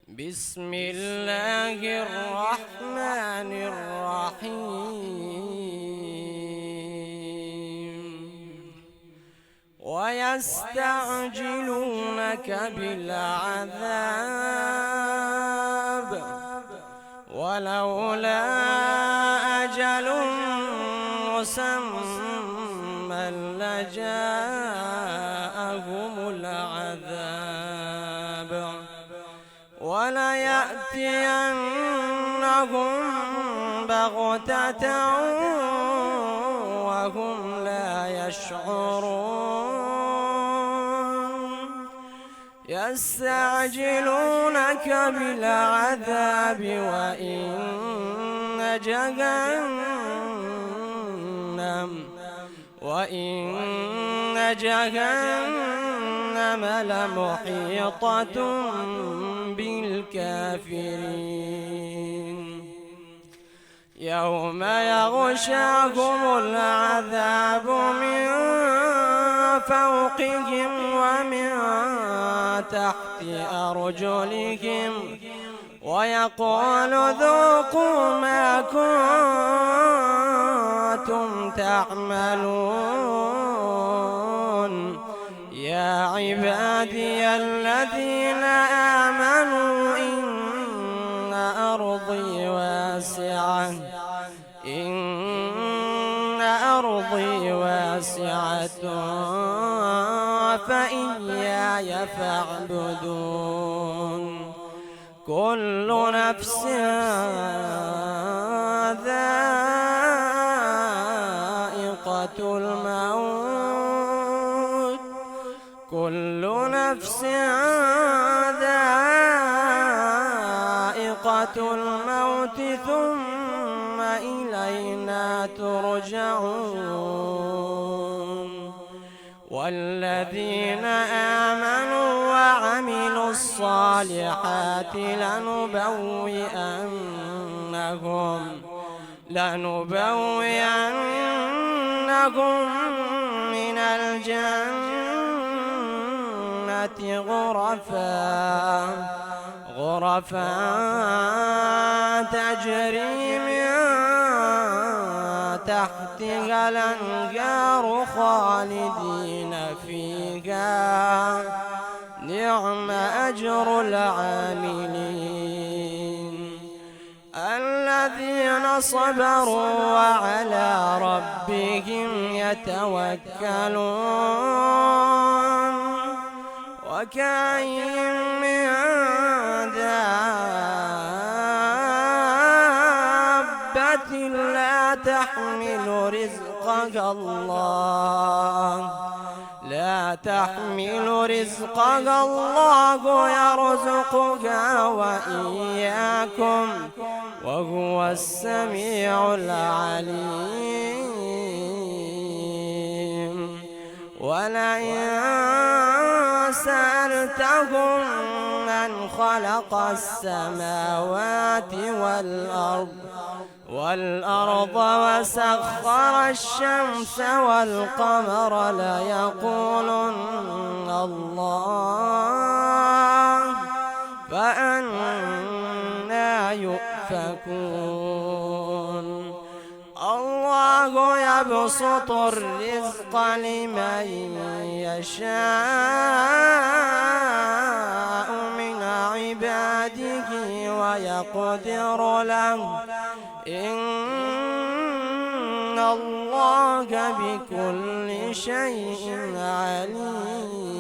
بسم الله الرحمن الرحيم ويستعجلونك بالعذاب ولولا أجل مسمى لجاءهم العذاب وليأتينهم بغتة وهم لا يشعرون يستعجلونك بالعذاب وإن جهنم لمحيطة بالكافرين يوم يغشاهم العذاب من فوقهم ومن تحت أرجلهم ويقول ذوقوا ما كنتم تعملون يا عبادي الذين آمنوا إن أرضي واسعة فإياي فاعبدون كل نفس ذائقة الموت ثم إلينا ترجعون والذين آمنوا وعملوا الصالحات لنبوئنهم من الجنة غرفا تجري من تحتها الأنهار خالدين فيها نعم أجر العاملين الذين صبروا وعلى ربهم يتوكلون وكأين من دابة لا تحمل رزقها الله يرزقها وإياكم وهو السميع العليم ولئن سألتهم من خلق السماوات والأرض وسخر الشمس والقمر ليقولن الله فأنى يؤفكون الله يبسط الرزق لمن يشاء من عباده ويقدر له إن الله بكل شيء عليم